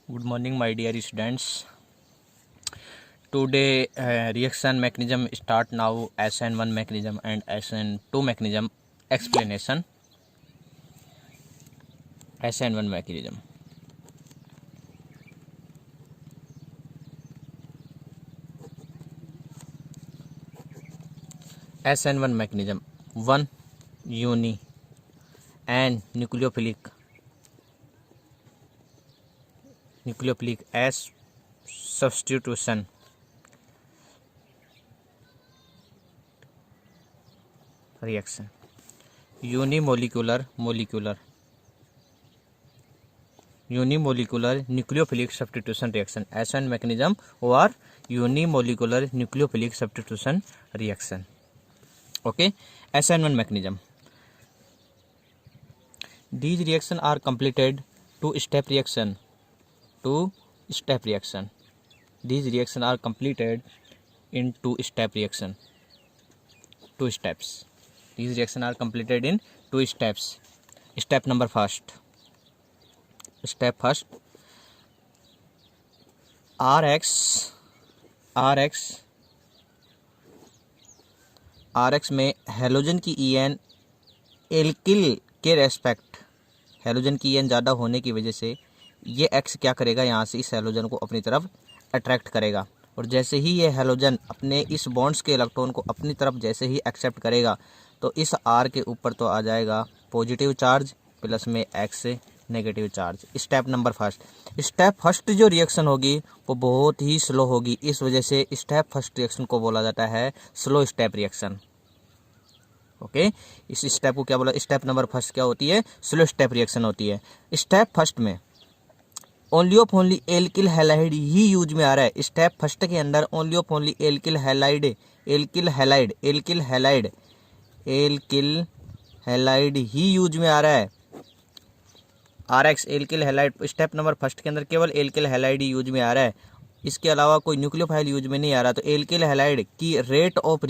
Good morning, my dear students. Today, reaction mechanism start now. SN1 mechanism and SN2 mechanism explanation. SN1 mechanism. SN1 mechanism. 1. Uni and nucleophilic as substitution. Reaction. Unimolecular nucleophilic substitution reaction. SN mechanism or unimolecular nucleophilic substitution reaction. Okay, SN1 mechanism. These reactions are completed two-step reaction. These reactions are completed in two-step reaction. Two steps. These reactions are completed in two steps. Step number first. Step first. RX में halogen की EN alkyl के respect, halogen की EN ज़्यादा होने की वजह से ये X क्या करेगा, यहाँ से इस हेलोजन को अपनी तरफ अट्रैक्ट करेगा। और जैसे ही ये हेलोजन अपने इस बॉन्ड्स के इलेक्ट्रॉन को अपनी तरफ जैसे ही एक्सेप्ट करेगा तो इस R के ऊपर तो आ जाएगा पॉजिटिव चार्ज प्लस में X negative charge. Step number first. Step first जो रिएक्शन होगी वो बहुत ही स्लो होगी, इस वजह से स्टेप फर्स्ट रिएक्शन को बोला जाता है स्लो स्टेप रिएक्शन। ओके, इस स्टेप को क्या बोला, स्टेप नंबर फर्स्ट क्या होती है, स्लो स्टेप रिएक्शन होती है। स्टेप फर्स्ट में only of only alkyl halide he use में आ रहा है। स्टेप फर्स्ट के अंदर only of only alkyl halide he use में आ रहा है। RX alkyl halide step number first के अंदर केवल एल्किल हैलाइड ही यूज में आ रहा है, इसके अलावा कोई न्यूक्लियोफाइल यूज में नहीं आ रहा। तो एल्किल हैलाइड की rate of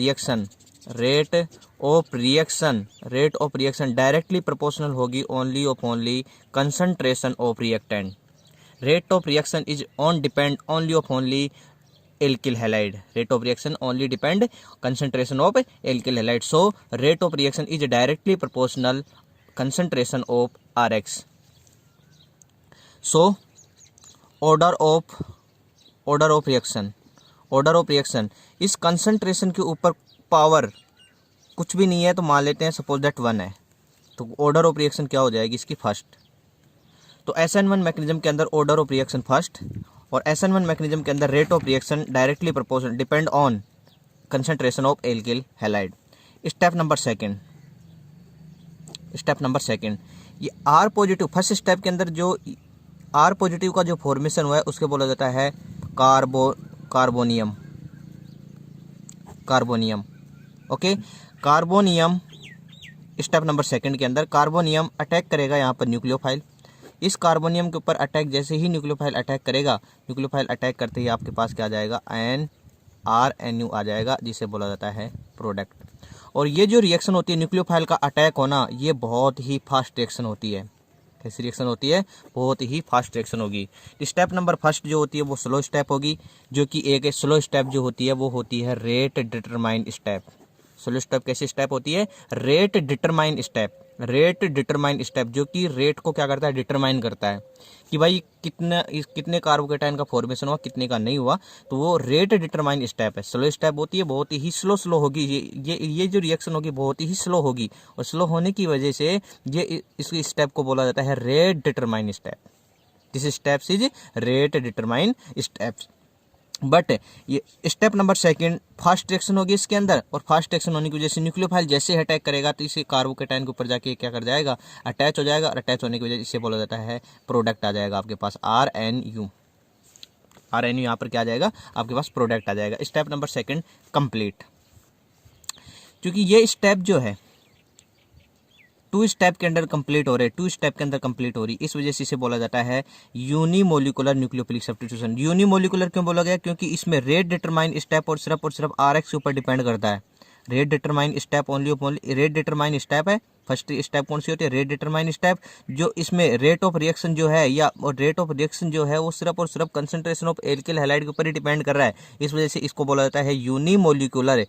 reaction directly proportional होगी only of only concentration of reactant. Rate of reaction is on depend only of only alkyl halide. Rate of reaction only depend concentration of alkyl halide. So rate of reaction is directly proportional concentration of RX। So order of reaction is concentration के ऊपर power कुछ भी नहीं है, तो मान लेते हैं सपोज दैट 1 है, तो ऑर्डर ऑफ रिएक्शन क्या हो जाएगी इसकी फर्स्ट। तो SN1 मैकेनिज्म के अंदर ऑर्डर ऑफ रिएक्शन फर्स्ट और SN1 मैकेनिज्म के अंदर rate of reaction directly proportional depend on concentration of alkyl halide. Step number second, ये R पॉजिटिव फर्स्ट स्टेप के अंदर जो R पॉजिटिव का जो फॉर्मेशन हुआ है उसके बोला जाता है carbonium. Okay, carbonium step number second के अंदर कार्बोनियम अटैक करेगा यहाँ पर न्यूक्लियोफाइल। इस कार्बोनियम के ऊपर अटैक जैसे ही न्यूक्लियोफाइल अटैक करेगा, न्यूक्लियोफाइल अटैक करते ही आपके पास क्या आ जाएगा, RNU आ जाएगा, जिसे बोला जाता है प्रोडक्ट। और ये जो रिएक्शन होती है न्यूक्लियोफाइल का अटैक होना, ये बहुत ही फास्ट रिएक्शन होती है। कैसी रिएक्शन होती है, बहुत ही फास्ट रिएक्शन होगी। स्टेप नंबर फर्स्ट जो होती है वो स्लो स्टेप होगी, जो कि एक स्लो स्टेप जो होती है वो होती है rate determine step. Slow step कैसी स्टेप होती है, रेट डिटरमाइन स्टेप, जो कि रेट को क्या करता है, डिटरमाइन करता है कि भाई कितने कार्बोकेटाइन का फॉर्मेशन हुआ, कितने का नहीं हुआ, तो वो रेट डिटरमाइन स्टेप है। स्लो स्टेप होती है, बहुत ही स्लो होगी, ये जो रिएक्शन होगी बहुत ही स्लो होगी, और स्लो होने की वजह से ये इस स्टेप को बोला जाता है rate determine step. This steps is rate determine steps. But ये step number second fast reaction होगी इसके अंदर, और फास्ट रिएक्शन होने की वजह से न्यूक्लियोफाइल जैसे अटैक करेगा तो इसे कार्बोकेटाइन के ऊपर जाके क्या कर जाएगा, अटैच हो जाएगा, और अटैच होने की वजह से इसे बोला जाता है प्रोडक्ट आ जाएगा आपके पास RNU यहाँ पर क्या आ जाएगा, आपके पास प्रोडक्ट आ जाएगा। Step number second complete. क्योंकि ये स्टेप जो है टू स्टेप के अंदर कंप्लीट हो रही, इस वजह से इसे बोला जाता है यूनिमोलिकुलर न्यूक्लियोफिलिक सब्स्टिट्यूशन। यूनिमोलिकुलर क्यों बोला गया, क्योंकि इसमें रेट डिटरमाइन स्टेप और सिर्फ RX के ऊपर डिपेंड करता है। Rate determine step only rate determine step है फर्स्ट स्टेप कौन सी होती है, रेट डिटरमाइन स्टेप, जो इसमें रेट ऑफ रिएक्शन जो है या रेट ऑफ रिएक्शन जो है वो सिर्फ और सिर्फ कंसंट्रेशन ऑफ एल्किल हैलाइड के ऊपर ही डिपेंड कर रहा है। इस वजह से इसको बोला जाता है यूनिमोलिकुलर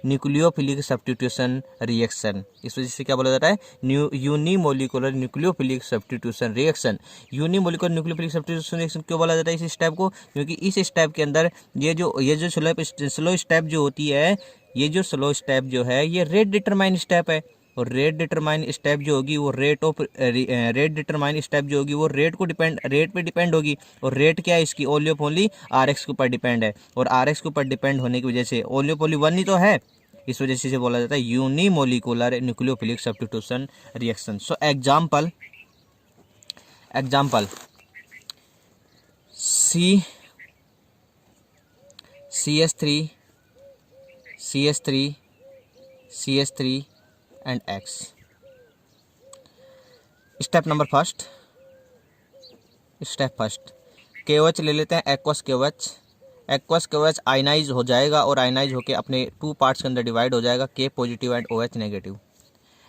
न्यूक्लियोफिलिक सब्स्टिट्यूशन रिएक्शन। इस वजह से क्या बोला जाता है, unimolecular nucleophilic substitution reaction. Unimolecular nucleophilic substitution reaction क्यों बोला जाता है इस स्टेप को, क्योंकि इस स्टेप के अंदर ये जो स्लो स्टेप जो होती है, ये जो स्लो स्टेप जो है ये रेट डिटरमाइन स्टेप है, और रेट डिटरमाइन स्टेप जो होगी वो रेट डिटरमाइन स्टेप जो होगी वो रेट पे डिपेंड होगी, और रेट क्या है इसकी, ओनली ऑफ ओनली आरएक्स के ऊपर डिपेंड है, और आरएक्स के ऊपर डिपेंड होने की वजह से ओनली ऑफ ओनली वन ही तो है, इस वजह से इसे बोला जाता है unimolecular nucleophilic substitution reaction. So example CH3 and X। Step first KOH ले लेते हैं, एक्वस KOH आयनाइज हो जाएगा और आयनाइज होके अपने 2 पार्ट्स के अंदर डिवाइड हो जाएगा, K positive and OH negative.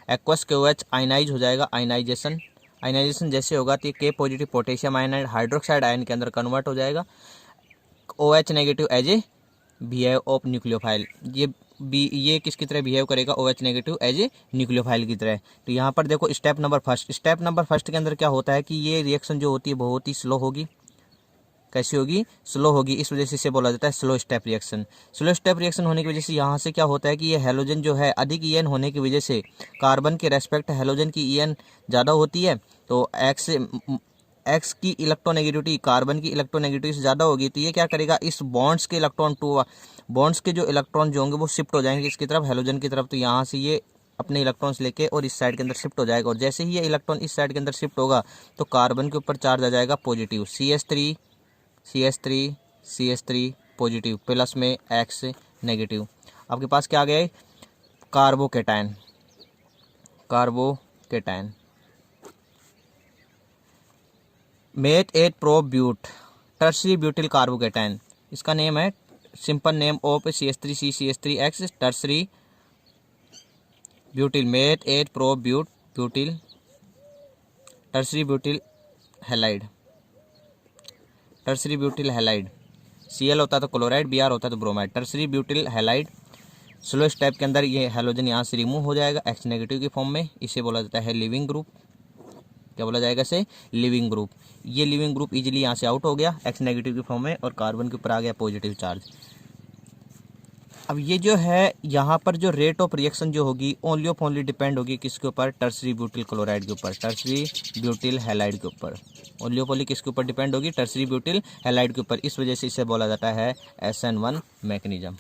Aqueous KOH ionise हो जाएगा, आयनाइजेशन जैसे होगा तो K positive potassium ion and hydroxide ion के अंदर कन्वर्ट हो जाएगा, OH negative as a behave of nucleophile, ये किसकी तरह बिहेव करेगा, OH negative as a nucleophile की तरह। तो यहाँ पर देखो स्टेप नंबर फर्स्ट के अंदर क्या होता है कि ये रिएक्शन जो होती है बहुत ही स्लो होगी। कैसी होगी, स्लो होगी, इस वजह से इसे बोला जाता है slow step reaction. Slow step reaction होने की वजह से यहाँ से क्या होता है कि ये हेलोजन जो है अधिक EN होने की वजह से कार्बन के रेस्पेक्ट हेलोजन की EN ज़्यादा होती है, तो एक्स की इलेक्ट्रोनेगेटिविटी कार्बन की इलेक्ट्रोनेगेटिविटी से ज़्यादा होगी, तो ये क्या करेगा, इस बॉन्ड्स के जो इलेक्ट्रॉन जो होंगे वो शिफ्ट हो जाएंगे इसकी तरफ, हेलोजन की तरफ, तो यहाँ से ये अपने इलेक्ट्रॉन्स लेके और इस साइड के अंदर शिफ्ट हो जाएगा, और जैसे ही ये इलेक्ट्रॉन इस साइड के अंदर शिफ्ट होगा तो कार्बन के ऊपर चार्ज आ जाएगा पॉजिटिव, CH3 पॉजिटिव प्लस में X नेगेटिव। आपके पास क्या आ गया है, carbocation meth 8 pro but tertiary butyl carbocation, इसका नेम है simple name of CH3C CH3X tertiary butyl meth 8 pro butyl tertiary butyl halide Cl होता तो क्लोराइड, Br होता तो bromide, tertiary butyl halide. Slow step के अंदर ये हैलोजन यहाँ से रिमूव हो जाएगा X नेगेटिव की फॉर्म में, इसे बोला जाता है लिविंग ग्रुप। क्या बोला जाएगा इसे, लिविंग ग्रुप। ये लिविंग ग्रुप इजीली यहाँ से आउट हो गया X नेगेटिव की फॉर्म में, और कार्बन के ऊपर आ गया पॉजिटिव चार्ज। अब ये जो है यहाँ पर जो रेट ऑफ रिएक्शन जो होगी ओनली डिपेंड होगी किसके ऊपर, टर्सरी ब्यूटिल क्लोराइड के ऊपर, टर्सरी ब्यूटिल हैलाइड के ऊपर, ओनली किसके ऊपर डिपेंड होगी, टर्सरी ब्यूटिल हैलाइड के ऊपर। इस वजह से इसे बोला जाता है SN1 मैकेनिज्म।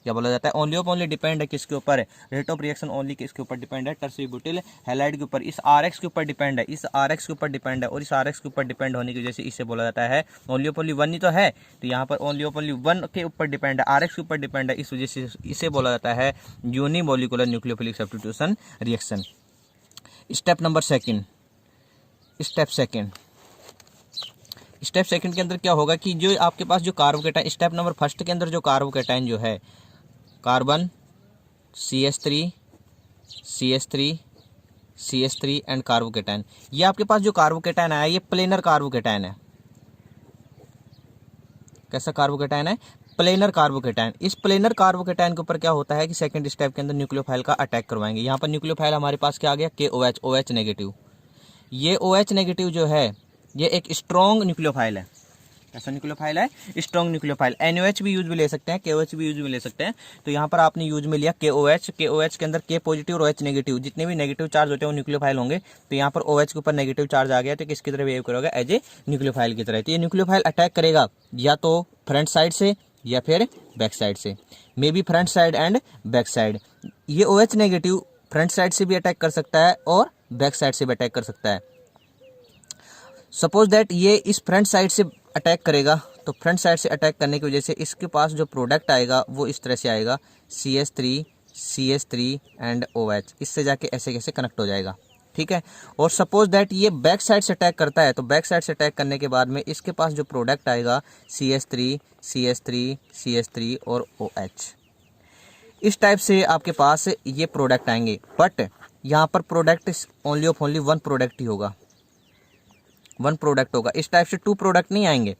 क्या बोला जाता है, ओनली डिपेंड है किसके ऊपर है, रेट ऑफ रिएक्शन ओनली किसके ऊपर डिपेंड है, टर्सरी ब्यूटिल हैलाइड के ऊपर, इस RX के ऊपर डिपेंड है, और इस RX के ऊपर डिपेंड होने की वजह से इसे बोला जाता है ओनली वन ही तो है, तो यहाँ पर ओनली वन के ऊपर डिपेंड है, RX के ऊपर डिपेंड है, इस वजह से इसे बोला जाता है unimolecular nucleophilic substitution reaction. Step second के अंदर क्या होगा कि जो आपके पास जो कार्बोकेटाइन, स्टेप नंबर फर्स्ट के अंदर जो कार्बोकेटाइन जो है, कार्बन CH3 एंड कार्बोकेटाइन, ये आपके पास जो कार्बोकेटाइन आया ये प्लेनर कार्बोकेटाइन है। कैसा कार्बोकेटाइन है, प्लेनर कार्बोकेटाइन। इस प्लेनर कार्बोकेटाइन के ऊपर क्या होता है कि सेकंड स्टेप के अंदर न्यूक्लियोफाइल का अटैक करवाएंगे। यहाँ पर न्यूक्लियोफाइल हमारे पास क्या आ गया, KOH, OH नेगेटिव। ये OH नेगेटिव जो है ये एक स्ट्रॉन्ग न्यूक्लियोफाइल है। कैसा न्यूक्लियोफाइल है, स्ट्रॉन्ग न्यूक्लियोफाइल। NOH भी यूज में ले सकते हैं, KOH भी यूज में ले सकते हैं। तो यहाँ पर आपने यूज में लिया KOH के अंदर K पॉजिटिव और OH नेगेटिव, जितने भी नेगेटिव चार्ज होते हैं वो न्यूक्लियोफाइल होंगे। तो यहाँ पर OH के ऊपर नेगेटिव चार्ज आ गया तो किसकी तरह बिहेव करेगा, एज ए न्यूक्लियोफाइल की तरह। तो ये न्यूक्लियोफाइल अटैक करेगा या तो फ्रंट साइड से या फिर बैक साइड से, may be front side and back side. ये OH नेगेटिव फ्रंट साइड से भी अटैक कर सकता है और बैक साइड से भी अटैक कर सकता है। सपोज दैट ये इस फ्रंट साइड से अटैक करेगा, तो फ्रंट साइड से अटैक करने की वजह से इसके पास जो प्रोडक्ट आएगा वो इस तरह से आएगा, CH3 एंड OH, इससे जाके ऐसे कैसे कनेक्ट हो जाएगा, ठीक है। और सपोज दैट ये बैक साइड से अटैक करता है, तो बैक साइड से अटैक करने के बाद में इसके पास जो प्रोडक्ट आएगा CH3 और OH। इस टाइप से आपके पास ये प्रोडक्ट आएंगे, बट यहाँ पर product only of only one product ही होगा, वन प्रोडक्ट होगा। इस टाइप से टू प्रोडक्ट नहीं आएंगे।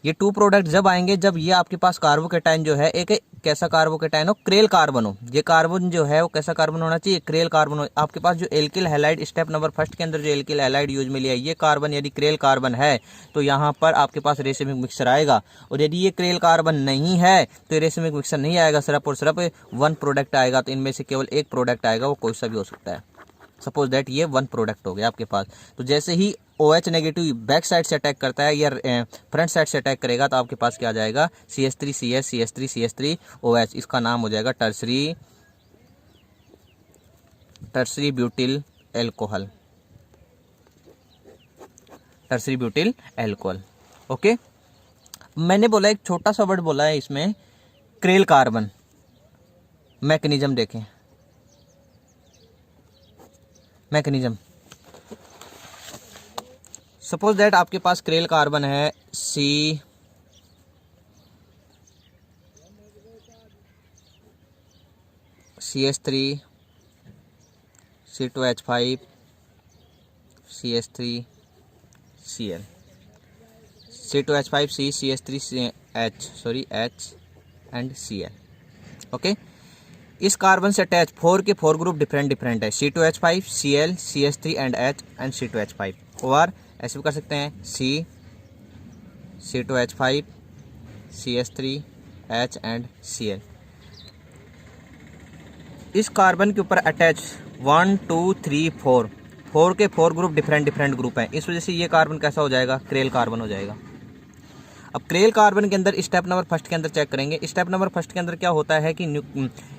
ये टू प्रोडक्ट जब आएंगे जब ये आपके पास कार्बोकेटाइन जो है एक कैसा कार्बोकेटाइन हो, क्रेल कार्बन हो। ये कार्बन जो है वो कैसा कार्बन होना चाहिए, क्रेल कार्बन हो। आपके पास जो alkyl halide step number first के अंदर जो एल्किल हैलाइड यूज में लिया है, ये कार्बन यदि क्रेल कार्बन है तो यहाँ पर आपके पास रेसिमिक मिक्सचर आएगा। और यदि ये क्रेल कार्बन नहीं है तो ये रेसिमिक मिक्सचर नहीं आएगा, सिर्फ और सिर्फ वन प्रोडक्ट आएगा। तो इनमें से केवल एक प्रोडक्ट आएगा, वो कोई सा भी हो सकता है। सपोज दैट ये वन प्रोडक्ट हो गया आपके पास। तो जैसे ही OH नेगेटिव बैक साइड से अटैक करता है या फ्रंट साइड से अटैक करेगा तो आपके पास क्या आ जाएगा, CH3 CS CH3 CH3 OH। इसका नाम हो जाएगा tertiary butyl alcohol, tertiary butyl alcohol. Okay, मैंने बोला एक छोटा सा वर्ड बोला है इसमें, क्रेल कार्बन। मैकेनिज्म देखें, मैकेनिज्म। सपोज दैट आपके पास क्रेल कार्बन है CH3 C2H5 CH3 Cl, C2H5 C CH3 H and Cl। Okay, इस कार्बन से अटैच 4 के 4 ग्रुप डिफरेंट है, C2H5 Cl CH3 and H and C2H5। और ऐसे भी कर सकते हैं C2H5 CH3 H and Cl। इस कार्बन के ऊपर अटैच 1 2 3 4 के 4 ग्रुप डिफरेंट ग्रुप हैं। इस वजह से ये कार्बन कैसा हो जाएगा, क्रेल कार्बन हो जाएगा। अब क्रेल कार्बन के अंदर स्टेप नंबर फर्स्ट के अंदर चेक करेंगे। स्टेप नंबर फर्स्ट के अंदर क्या होता है कि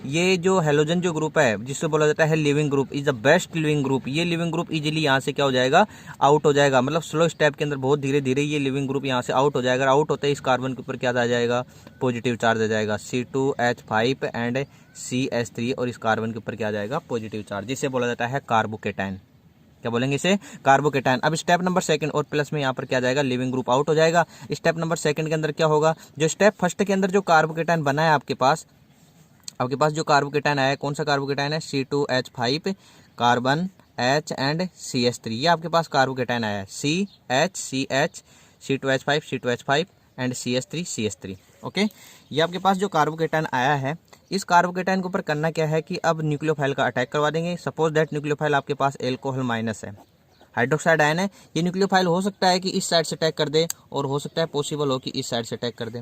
ये जो हेलोजन जो ग्रुप है जिससे बोला जाता है leaving group, is the best leaving group. ये लिविंग ग्रुप इजीली यहाँ से क्या हो जाएगा, आउट हो जाएगा। मतलब स्लो स्टेप के अंदर बहुत धीरे धीरे ये लिविंग ग्रुप यहाँ से आउट हो जाएगा। आउट होते ही इस कार्बन के ऊपर क्या आ जाएगा, पॉजिटिव चार्ज आ जाएगा, C2H5 एंड CH3। और इस कार्बन के ऊपर क्या आ जाएगा, पॉजिटिव चार्ज, जिसे बोला जाता है कार्बोकेटाइन। क्या बोलेंगे इसे, कार्बोकेटाइन। अब स्टेप नंबर सेकंड और प्लस में यहाँ पर क्या आ जाएगा, लिविंग ग्रुप आउट हो जाएगा। स्टेप नंबर सेकंड के अंदर क्या होगा, जो स्टेप फर्स्ट के अंदर जो कार्बोकेटाइन बना है आपके पास जो कार्बोकेटाइन आया है, कौन सा कार्बोकेटाइन है, C2H5 carbon H and CH3। ये आपके पास कार्बोकेटाइन आया है, CH C2H5 and CH3। Okay, ये आपके पास जो कार्बोकेटाइन आया है, इस कार्बोकेटाइन के ऊपर करना क्या है कि अब न्यूक्लियोफाइल का अटैक करवा देंगे। सपोज दैट न्यूक्लियोफाइल आपके पास एल्कोहल माइनस है, हाइड्रोक्साइड आयन है। ये न्यूक्लियोफाइल हो सकता है कि इस साइड से अटैक कर दे और हो सकता है पॉसिबल हो कि इस साइड से अटैक कर दे।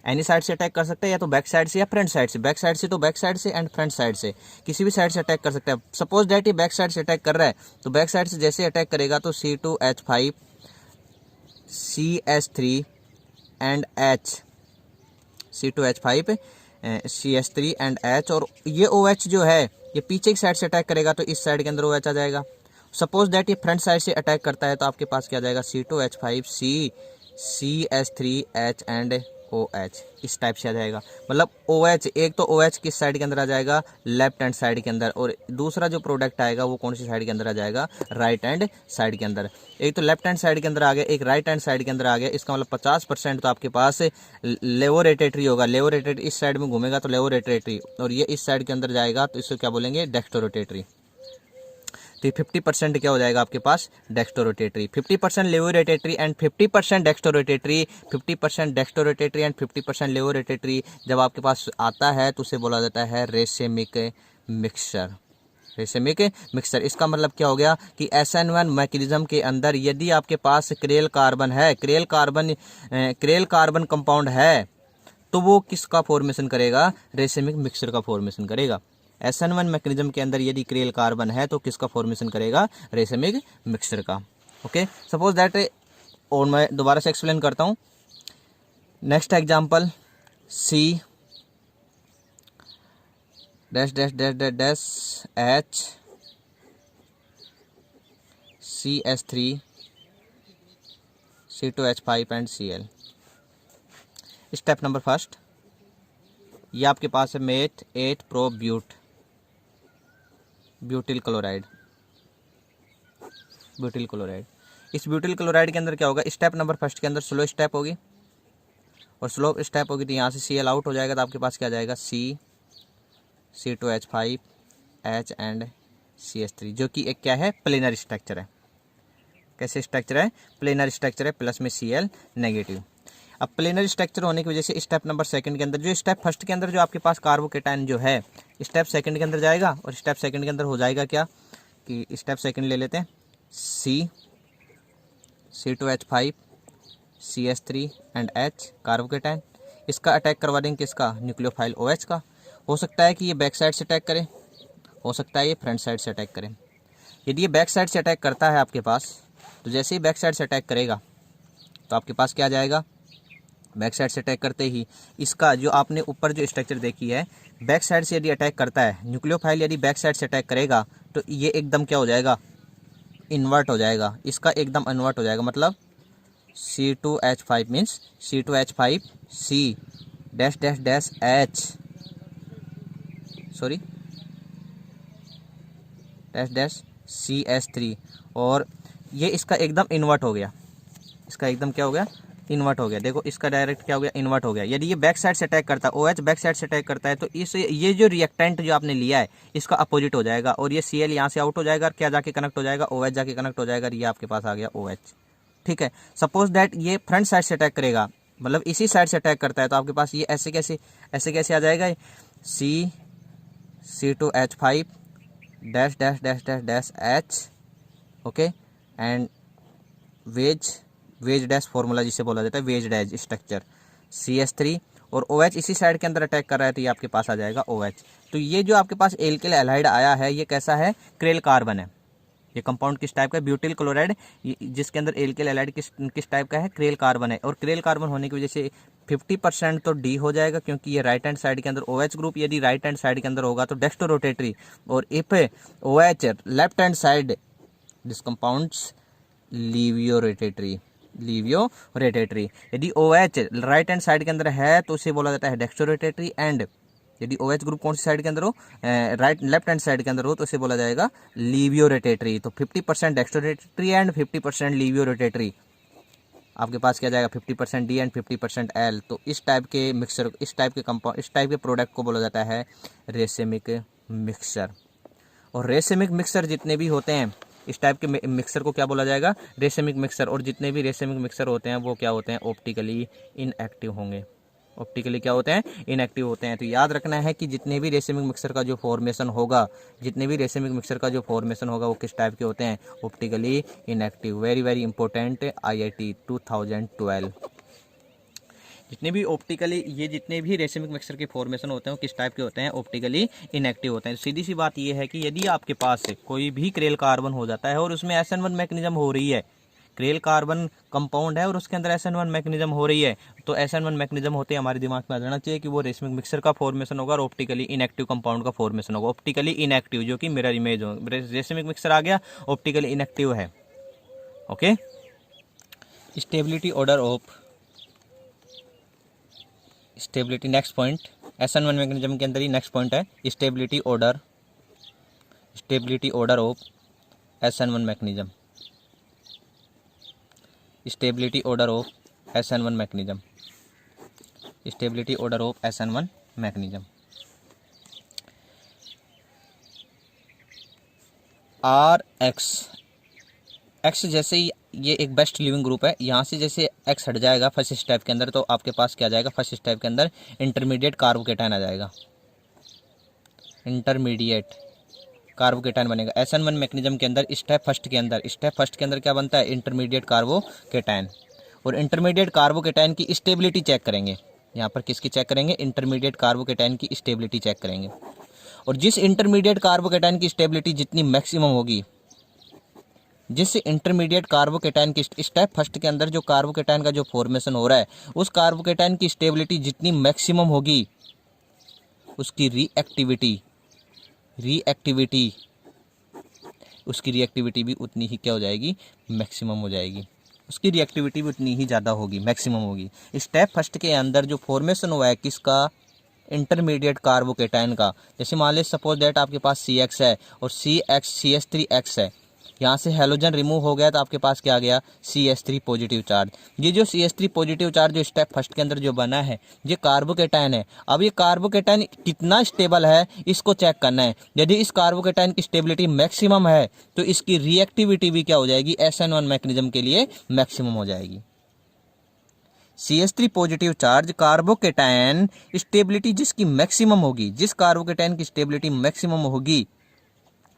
एनी साइड से अटैक कर सकता है, या तो बैक साइड से या फ्रंट साइड से। बैक साइड से तो बैक साइड से एंड फ्रंट साइड से, किसी भी साइड से अटैक कर सकता है। सपोज दैट ये बैक साइड से अटैक कर रहा है तो बैक साइड से जैसे अटैक करेगा तो C2H5 CH3 and H, C2H5 CH3 and H। और ये OH जो है ये पीछे की साइड से अटैक करेगा तो इस साइड के अंदर OH आ जाएगा। सपोज दैट ये फ्रंट साइड से अटैक करता है तो आपके पास क्या आ जाएगा, C2H5 C CH3 H and OH। इस टाइप से आ जाएगा। मतलब OH, एक तो OH किस साइड के अंदर आ जाएगा, लेफ्ट हैंड साइड के अंदर, और दूसरा जो प्रोडक्ट आएगा वो कौन सी साइड के अंदर आ जाएगा, राइट हैंड साइड के अंदर। एक तो लेफ्ट हैंड साइड के अंदर आ गया, एक राइट हैंड साइड के अंदर आ गया। इसका मतलब 50% तो आपके पास लेवोरेटेटरी होगा। लेवोरेटेटरी इस साइड में घूमेगा तो लेवोरेटेटरी, और ये इस साइड के अंदर जाएगा तो इसको क्या बोलेंगे, डेक्स्टोरोटेटरी। तो 50% क्या हो जाएगा आपके पास, डेक्स्टोरोटेटरी। 50% लेवोरेटेटरी एंड 50% डेक्स्टोरोटेटरी। 50% डेक्स्टोरोटेटरी एंड 50% लेवोरेटेटरी जब आपके पास आता है तो उसे बोला जाता है रेसेमिक मिक्सचर। रेसेमिक मिक्सचर, इसका मतलब क्या हो गया कि SN1 मैकेनिज्म के अंदर यदि आपके पास क्रेल कार्बन है, क्रेल कार्बन कंपाउंड है, तो वो किसका फॉर्मेशन करेगा, रेसेमिक मिक्सचर का फॉर्मेशन करेगा। SN1 मैकेनिज्म के अंदर यदि क्रेल कार्बन है तो किसका फॉर्मेशन करेगा, रेसेमिक मिक्सचर का। ओके, सपोज दैट, और मैं दोबारा से एक्सप्लेन करता हूँ। Next example, C H CH3 C2H5 and Cl। Step number first, ये आपके पास है मेथ 8 प्रो ब्यूटिल क्लोराइड। इस ब्यूटिल क्लोराइड के अंदर क्या होगा, स्टेप नंबर फर्स्ट के अंदर स्लो स्टेप होगी, और स्लो स्टेप होगी तो यहाँ से Cl आउट हो जाएगा तो आपके पास क्या आ जाएगा, C2H5H एंड CH3, जो कि एक क्या है, प्लेनर स्ट्रक्चर है। कैसे स्ट्रक्चर है, प्लेनर स्ट्रक्चर है, प्लस में Cl नेगेटिव। अब प्लेनर स्ट्रक्चर होने की वजह से स्टेप नंबर सेकंड के अंदर, जो स्टेप फर्स्ट के अंदर जो आपके पास कार्बोकेटायन जो है, स्टेप सेकंड के अंदर जाएगा, और स्टेप सेकंड के अंदर हो जाएगा क्या कि स्टेप सेकंड ले लेते हैं C2H5 CH3 and H carbocation. इसका अटैक करवा देंगे किसका, न्यूक्लियोफाइल OH का। हो सकता है कि ये बैक साइड से अटैक करे, हो सकता है ये फ्रंट साइड से अटैक करे। यदि ये बैक साइड से अटैक करता है आपके पास, तो जैसे ही बैक साइड से अटैक करेगा तो आपके पास क्या जाएगा, बैक साइड से अटैक करते ही इसका जो आपने ऊपर जो स्ट्रक्चर देखी है, बैक साइड से यदि अटैक करता है न्यूक्लियोफाइल, यदि बैक साइड से अटैक करेगा तो ये एकदम क्या हो जाएगा, इन्वर्ट हो जाएगा, इसका एकदम इन्वर्ट हो जाएगा। मतलब C2H5 means C2H5 C dash dash dash H sorry dash dash CH3, और ये इसका एकदम इन्वर्ट हो गया, इसका एकदम क्या हो गया, इन्वर्ट हो गया। देखो इसका डायरेक्ट क्या हो गया, इन्वर्ट हो गया। यदि ये बैक साइड से अटैक करता है, OH बैक साइड से अटैक करता है, तो इस ये जो रिएक्टेंट जो आपने लिया है इसका अपोजिट हो जाएगा, और ये Cl यहाँ से आउट हो जाएगा, और क्या जाके कनेक्ट हो जाएगा, OH जाके कनेक्ट हो जाएगा, ये आपके पास आ गया OH। ठीक है, सपोज दैट ये फ्रंट साइड से अटैक करेगा, मतलब इसी साइड से अटैक करता है, तो आपके पास ये ऐसे कैसे आ जाएगा, C2H5 dash dash dash dash dash H okay and veg dash formula जिसे बोला जाता है, वेज डैश स्ट्रक्चर CH3, और OH इसी साइड के अंदर अटैक कर रहा है, तो ये आपके पास आ जाएगा OH। तो ये जो आपके पास एल्किल हैलाइड आया है, ये कैसा है, क्रेल कार्बन है। ये कंपाउंड किस टाइप का है, ब्यूटिल क्लोराइड, जिसके अंदर एल्किल हैलाइड किस टाइप का है, क्रेल कार्बन है। और क्रेल कार्बन होने की वजह से 50% तो डी हो जाएगा, क्योंकि ये राइट हैंड साइड के अंदर OH ग्रुप यदि राइट हैंड साइड के अंदर होगा तो डेक्स्ट्रो रोटेटरी, और if OH left hand side this compounds laevo rotatory. यदि OH राइट हैंड साइड के अंदर है तो उसे बोला जाता है डेक्स्ट्रो रोटेटरी, एंड यदि OH ग्रुप कौन सी साइड के अंदर हो, लेफ्ट हैंड साइड के अंदर हो, तो उसे बोला जाएगा लीवियो रोटेटरी। तो 50% डेक्स्ट्रो रोटेटरी एंड 50% लीवियो रोटेटरी, आपके पास क्या जाएगा 50% डी एंड 50% एल। तो इस टाइप के मिक्सर, इस टाइप के कंपाउंड, इस टाइप के प्रोडक्ट को बोला जाता है रेसेमिक मिक्सर। और रेसेमिक मिक्सर जितने भी होते हैं, इस टाइप के मिक्सर को क्या बोला जाएगा, रेसेमिक मिक्सर। और जितने भी रेसेमिक मिक्सर होते हैं वो क्या होते हैं, ऑप्टिकली इनएक्टिव होंगे। ऑप्टिकली क्या होते हैं, इनएक्टिव होते हैं। तो याद रखना है कि जितने भी रेसेमिक मिक्सर का जो फॉर्मेशन होगा, वो किस टाइप के होते हैं, optically inactive. Very very important, IIT 2012। जितने भी रेसेमिक मिक्सर के फॉर्मेशन होते हैं वो किस टाइप के होते हैं, ऑप्टिकली इनएक्टिव होते हैं। सीधी सी बात ये है कि यदि आपके पास कोई भी क्रेल कार्बन हो जाता है और उसमें SN1 मैकेनिज्म हो रही है, क्रेल कार्बन कंपाउंड है और उसके अंदर SN1 मैकेनिज्म हो रही है, तो SN1 मैकेनिज्म होते हैं हमारे दिमाग में आ जाना चाहिए कि वो रेसमिक मिक्सर का फॉर्मेशन होगा और ऑप्टिकली इनएक्टिव कंपाउंड का फॉर्मेशन होगा। ऑप्टिकली इनएक्टिव जो कि मिरर इमेज हो, रेसमिक मिक्सर आ गया, ऑप्टिकली इनएक्टिव है। Okay, stability order of stability, next point SN1 mechanism के अंदर ही नेक्स्ट पॉइंट है stability order of SN1 mechanism. Stability order of SN1 mechanism, stability order of SN1 mechanism. X जैसे ही ये एक best leaving group है, यहाँ से जैसे एक्स हट जाएगा फर्स्ट स्टेप के अंदर, तो आपके पास क्या जाएगा, फर्स्ट स्टेप के अंदर इंटरमीडिएट कार्बोकेटायन आ जाएगा, इंटरमीडिएट कार्बोकेटायन बनेगा। SN1 मैकेनिज्म के अंदर स्टेप फर्स्ट के अंदर क्या बनता है, इंटरमीडिएट कार्बोकेटायन। और इंटरमीडिएट कार्बोकेटायन की स्टेबिलिटी चेक करेंगे, यहाँ पर किसकी चेक करेंगे, इंटरमीडिएट कार्बोकेटायन की स्टेबिलिटी चेक करेंगे। और जिस इंटरमीडिएट कार्बोकेटायन की स्टेबिलिटी जितनी मैक्सिमम होगी, जिस इंटरमीडिएट कार्बोकेटायन की स्टेप फर्स्ट के अंदर जो कार्बोकेटायन का जो फॉर्मेशन हो रहा है, उस कार्बोकेटायन की स्टेबिलिटी जितनी मैक्सिमम होगी, उसकी रिएक्टिविटी भी उतनी ही क्या हो जाएगी, मैक्सिमम हो जाएगी। उसकी रिएक्टिविटी भी उतनी ही ज़्यादा होगी, मैक्सिमम होगी। स्टेप फर्स्ट के अंदर जो फॉर्मेशन हुआ है किसका, इंटरमीडिएट कार्बोकेटायन का। जैसे मान लीजिए सपोज दैट आपके पास CX है और CH3X है, यहाँ से हैलोजन रिमूव हो गया तो आपके पास क्या आ गया, CH3 पॉजिटिव चार्ज। ये जो CH3 पॉजिटिव चार्ज जो स्टेप फर्स्ट के अंदर जो बना है ये कार्बोकेटायन है। अब ये कार्बोकेटायन कितना स्टेबल है इसको चेक करना है। यदि इस कार्बोकेटायन की स्टेबिलिटी मैक्सिमम है तो इसकी रिएक्टिविटी भी क्या हो जाएगी, SN1 मैकेनिज्म के लिए मैक्सिमम हो जाएगी। CH3 positive charge carbocation stability जिसकी मैक्सिमम होगी, जिस कार्बोकेटायन की स्टेबिलिटी मैक्सिमम होगी,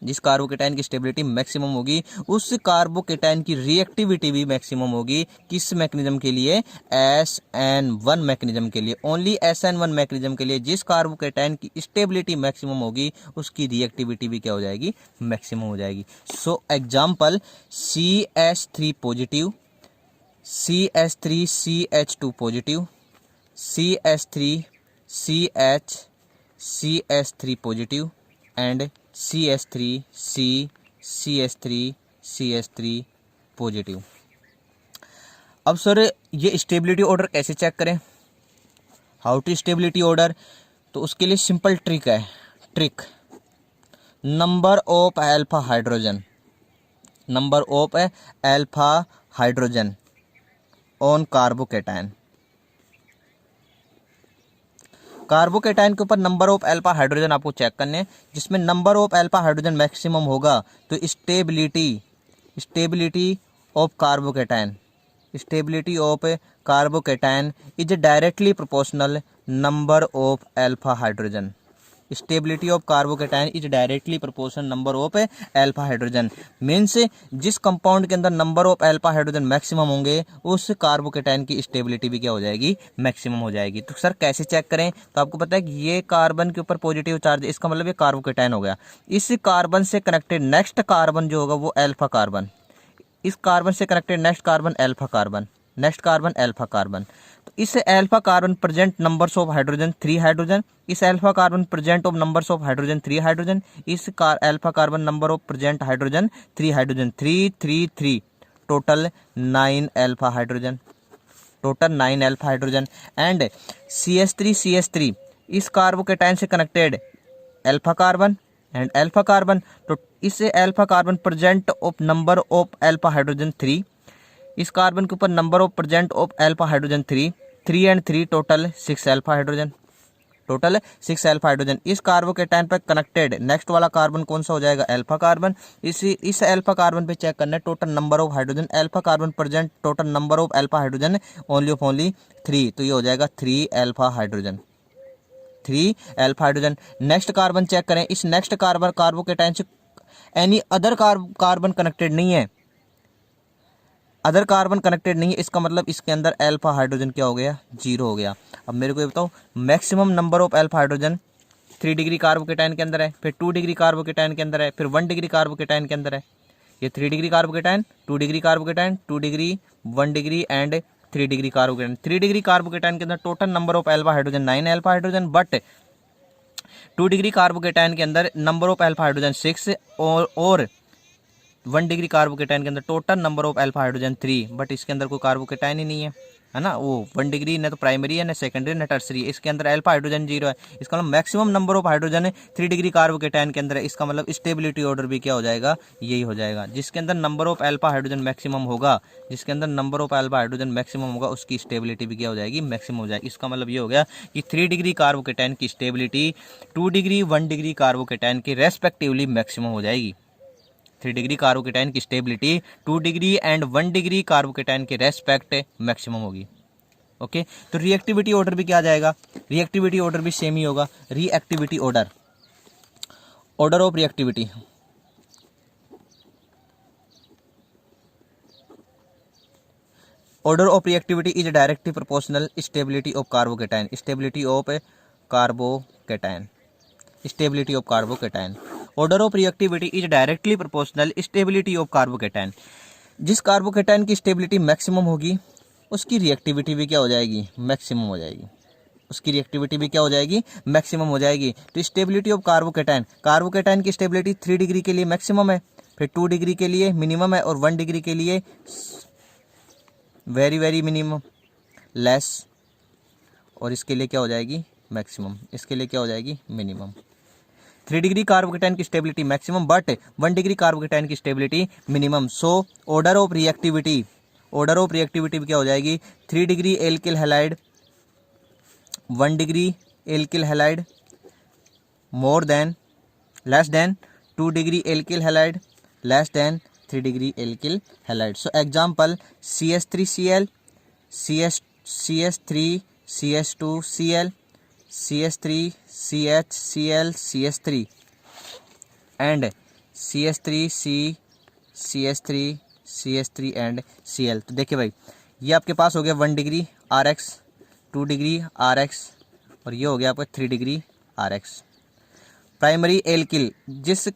जिस कार्बोकेटायन की स्टेबिलिटी मैक्सिमम होगी उस कार्बोकेटायन की रिएक्टिविटी भी मैक्सिमम होगी। किस मैकेनिज्म के लिए, SN1 मैकेनिज्म के लिए। ओनली SN1 मैकेनिज्म के लिए जिस कार्बोकेटायन की स्टेबिलिटी मैक्सिमम होगी उसकी रिएक्टिविटी भी क्या हो जाएगी, मैक्सिमम हो जाएगी। So example CH3 positive, CH3 CH2 positive, CH3 CH3 positive and CH3 CH3 positive. अब सर ये स्टेबिलिटी ऑर्डर कैसे चेक करें, हाउ टू स्टेबिलिटी ऑर्डर, तो उसके लिए सिंपल ट्रिक है। Trick, number of alpha hydrogen, number of alpha hydrogen on carbocation. Carbocation के ऊपर नंबर ऑफ अल्फा हाइड्रोजन आपको चेक करने हैं। जिसमें number of alpha hydrogen maximum होगा तो stability of carbocation, stability of carbocation is directly proportional number of alpha hydrogen. Stability of carbocation is directly proportional number of alpha hydrogen. Means जिस compound के अंदर number of alpha hydrogen maximum होंगे उस carbocation की stability भी क्या हो जाएगी, मैक्सिमम हो जाएगी। तो सर कैसे चेक करें, तो आपको पता है कि ये कार्बन के ऊपर पॉजिटिव चार्ज, इसका मतलब ये कार्बोकेटायन हो गया। इस कार्बन से कनेक्टेड नेक्स्ट कार्बन जो होगा वो अल्फा कार्बन, इस कार्बन से connected next carbon alpha carbon, next carbon alpha carbon. तो इस alpha carbon present numbers of hydrogen 3 hydrogen, इस alpha carbon present of numbers of hydrogen 3 hydrogen, इस alpha carbon number of present hydrogen 3 hydrogen, 3 3 3 total 9 alpha hydrogen, total 9 alpha hydrogen. And CH3 इस carbocation से connected alpha carbon and alpha carbon, तो इससे alpha carbon present of number of alpha hydrogen 3, इस carbon के ऊपर number of present of alpha hydrogen 3 and 3 total 6 alpha hydrogen, total 6 alpha hydrogen. इस carbocation पर connected next वाला carbon कौन सा हो जाएगा, अल्फा कार्बन। इस अल्फा कार्बन पे चेक करना है total number of hydrogen, alpha carbon present total number of alpha hydrogen only 3, तो ये हो जाएगा 3 alpha hydrogen, 3 alpha hydrogen. Next carbon check करें, इस नेक्स्ट कार्बोकेटायन से एनी अदर कार्बन कनेक्टेड नहीं है, अदर कार्बन कनेक्टेड नहीं है, इसका मतलब इसके अंदर अल्फा हाइड्रोजन क्या हो गया, 0 हो गया। अब मेरे को ये बताओ maximum number of alpha hydrogen 3 degree carbocation के अंदर है, फिर 2 डिग्री कार्बोकेटायन के अंदर है, फिर 1 डिग्री कार्बोकेटायन के अंदर है। ये 3 degree carbocation, 2 degree carbocation, 2 degree, 1 degree and 3 degree carbocation. 3 degree carbocation के अंदर total number of alpha hydrogen 9 alpha hydrogen, but 2 degree carbocation के अंदर नंबर ऑफ अल्फा हाइड्रोजन 6 और 1 डिग्री कार्बोकेटायन के अंदर total number of alpha hydrogen 3, but इसके अंदर कोई कार्बोकेटायन ही नहीं है ना। वो 1 डिग्री ना तो प्राइमरी है ना सेकेंडरी ना टर्सरी है, इसके अंदर अल्फा हाइड्रोजन 0 है। इसका मतलब maximum number of hydrogen 3 degree carbocation के अंदर है, इसका मतलब स्टेबिलिटी ऑर्डर भी क्या हो जाएगा, यही हो जाएगा। जिसके अंदर number of alpha hydrogen maximum होगा, जिसके अंदर number of alpha hydrogen maximum होगा उसकी स्टेबिलिटी भी क्या हो जाएगी, मैक्सिमम हो जाएगी। इसका मतलब ये हो गया कि 3 डिग्री कार्बोकेटायन की स्टेबिलिटी 2 डिग्री 1 डिग्री कार्बोकेटायन की रेस्पेक्टिवली मैक्सिमम हो जाएगी। 3 डिग्री कार्बोकेटायन की stability 2 degree and 1 degree carbocation के रेस्पेक्ट मैक्सिमम होगी। ओके, तो रिएक्टिविटी ऑर्डर भी क्या आ जाएगा, रिएक्टिविटी ऑर्डर भी सेम ही होगा। Reactivity order, order of reactivity, order of reactivity is directly proportional stability of carbocation, stability of carbocation, stability of carbocation. Order of reactivity is directly proportional stability of carbocation. जिस carbocation की stability maximum होगी उसकी reactivity भी क्या हो जाएगी, maximum हो जाएगी, उसकी रिएक्टिविटी भी क्या हो जाएगी, मैक्सिमम हो जाएगी। तो स्टेबिलिटी ऑफ कार्बोकेटायन, कार्बोकेटायन की स्टेबिलिटी 3 डिग्री के लिए मैक्सिमम है, फिर 2 डिग्री के लिए मिनिमम है और 1 डिग्री के लिए वेरी वेरी मिनिमम लेस, और इसके लिए क्या हो जाएगी, मैक्सिमम, इसके लिए क्या हो जाएगी, मिनिमम। 3 डिग्री कार्बोकेटाइन की stability maximum but 1 degree carbocation की stability minimum. So order of reactivity भी क्या हो जाएगी, 3 degree alkyl halide 1 degree alkyl halide more than less than 2 degree alkyl halide less than 3 degree alkyl halide. So example CH3Cl, CH3CH2Cl, CH3CHCl, CH3 and CH3CH3 and Cl। तो देखिए भाई, ये आपके पास हो गया 1 डिग्री RX, 2 डिग्री RX और ये हो गया आपका 3 डिग्री RX। प्राइमरी एल्किल, जिस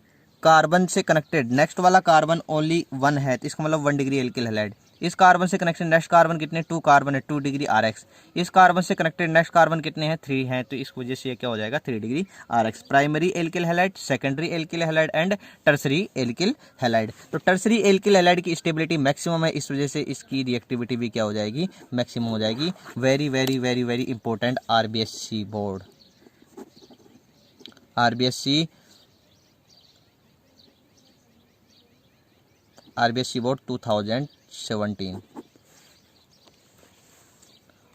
कार्बन से कनेक्टेड नेक्स्ट वाला कार्बन ओनली 1 है तो इसका मतलब 1 डिग्री एल्किल हैलाइड। इस कार्बन से कनेक्शन नेक्स्ट कार्बन कितने 2 कार्बन है 2 डिग्री RX। इस कार्बन से कनेक्टेड नेक्स्ट कार्बन कितने हैं 3 हैं तो इस वजह से ये क्या हो जाएगा 3 degree RX। Primary alkyl halide, secondary alkyl halide and tertiary alkyl halide. तो टर्सरी एल्किल हैलाइड की स्टेबिलिटी मैक्सिमम है, इस वजह से इसकी रिएक्टिविटी भी क्या हो जाएगी मैक्सिमम हो जाएगी। Very very very very important RBSc board, RBSc board 2017,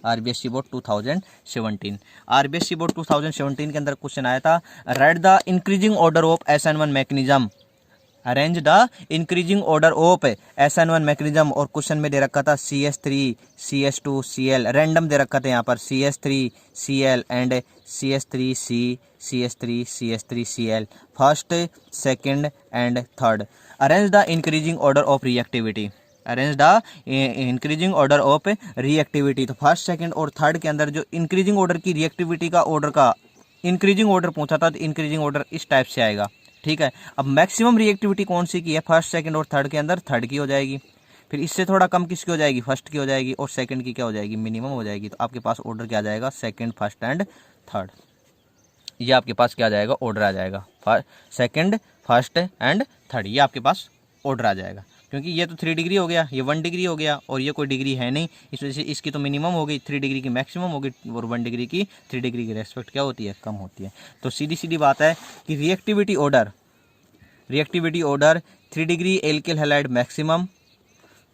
RBSc board 2017। RBSc board 2017 के अंदर क्वेश्चन आया था, right the increasing order of SN1 mechanism, arrange the increasing order of SN1 mechanism. और क्वेश्चन में दे रखा था CH3 CH2 Cl, रैंडम दे रखा था यहाँ पर CH3 Cl and CH3 CH3 Cl, first second and third. Arrange the increasing order of reactivity, arrange the increasing order of reactivity. तो first second और थर्ड के अंदर जो इंक्रीजिंग ऑर्डर की रिएक्टिविटी का ऑर्डर का इंक्रीजिंग ऑर्डर पूछा था तो इंक्रीजिंग ऑर्डर इस टाइप से आएगा, ठीक है। अब मैक्सिमम रिएक्टिविटी कौन सी की है, फर्स्ट सेकंड और थर्ड के अंदर थर्ड की हो जाएगी, फिर इससे थोड़ा कम किसकी हो जाएगी फर्स्ट की हो जाएगी और सेकंड की क्या हो जाएगी मिनिमम हो जाएगी। तो आपके पास ऑर्डर क्या आ जाएगा सेकंड फर्स्ट एंड थर्ड, ये आपके पास क्या आ जाएगा ऑर्डर आ जाएगा सेकंड फर्स्ट एंड थर्ड, ये आपके पास ऑर्डर आ जाएगा। क्योंकि ये तो 3 डिग्री हो गया, ये 1 डिग्री हो गया और ये कोई डिग्री है नहीं, इस वजह से इसकी तो मिनिमम हो गई 3 डिग्री की मैक्सिमम हो गई और 1 डिग्री की 3 डिग्री की रेस्पेक्ट क्या होती है कम होती है। तो सीधी सीधी बात है कि reactivity order 3 degree alkyl halide maximum,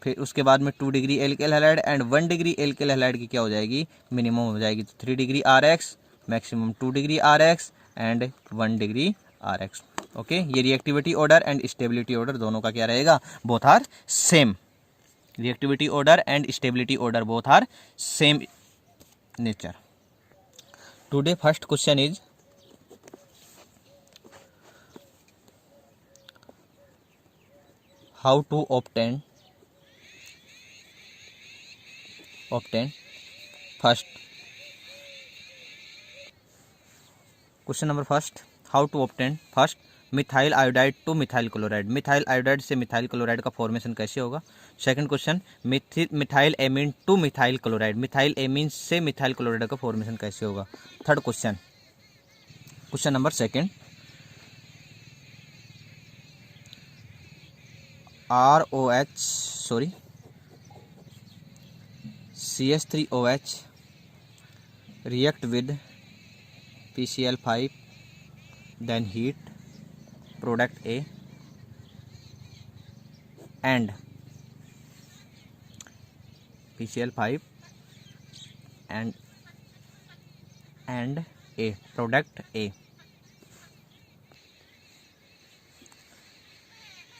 फिर उसके बाद में 2 degree alkyl halide and 1 degree alkyl halide की क्या हो जाएगी मिनिमम हो जाएगी। तो 3 degree RX maximum 2 degree RX and 1 degree RX। Okay, ये reactivity order and stability order दोनों का क्या रहेगा both are same, reactivity order and stability order both are same nature. Today first question is how to obtain first question number first, how to obtain first methyl iodide to methyl chloride. Methyl iodide से methyl chloride का formation कैसे होगा। Second question, methyl amine to methyl chloride, methyl amine से methyl chloride का formation कैसे होगा। Third question, question number second, CH3OH react with PCl5 then heat product A and PCl5 and A product A।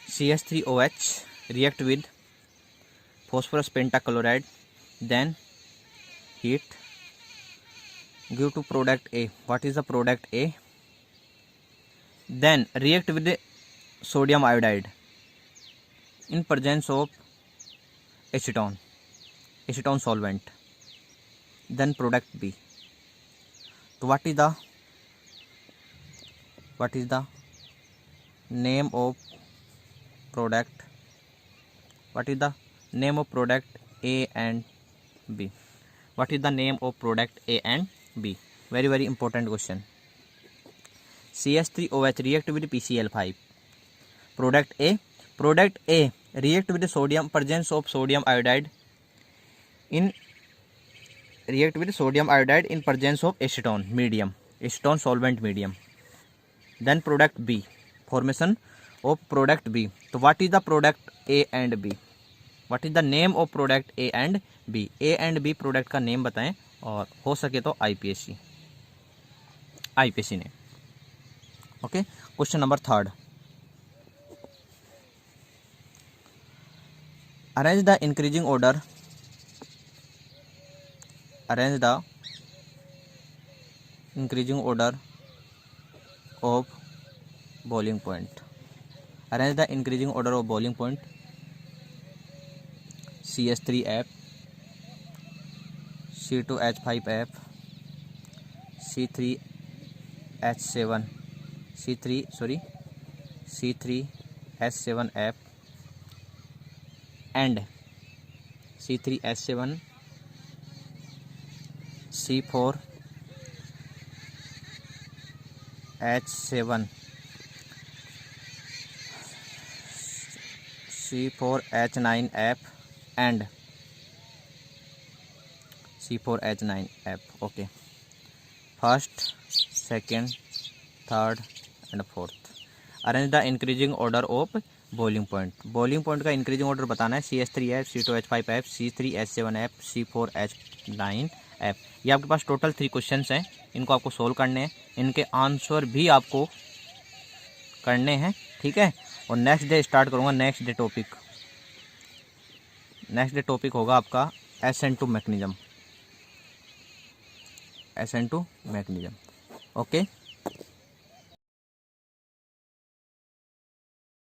CH3OH react with phosphorus pentachloride then heat give to product A. What is the product A? Then react with the sodium iodide in presence of acetone solvent, then product B. So what is the name of product, what is the name of product A and B? What is the name of product A and B? Very very important question. CH3OH react with PCl5, product A react with sodium, presence of sodium iodide in react with sodium iodide in presence of acetone medium, acetone solvent medium. Then product B, formation of product B. तो what is the product A and B, what is the name of product A and B. A and B product का name बताएं और हो सके तो IPSC ने। Okay, question number 3, arrange the increasing order, arrange the increasing order of boiling point, arrange the increasing order of boiling point CH3F, C2H5F, C3H7, C3H7F and C3H7, C4H7, C4H9F and C4H9F. Okay, first, second, third and fourth. Arrange the increasing order of boiling point, boiling point का increasing order बताना है। CH3F, C2H5F, C3H7F, C4H9F। ये आपके पास total 3 questions हैं, इनको आपको solve करने हैं, इनके आंसर भी आपको करने हैं, ठीक है। और नेक्स्ट डे स्टार्ट करूँगा, नेक्स्ट डे टॉपिक होगा आपका SN2 mechanism, SN2 mechanism. Okay.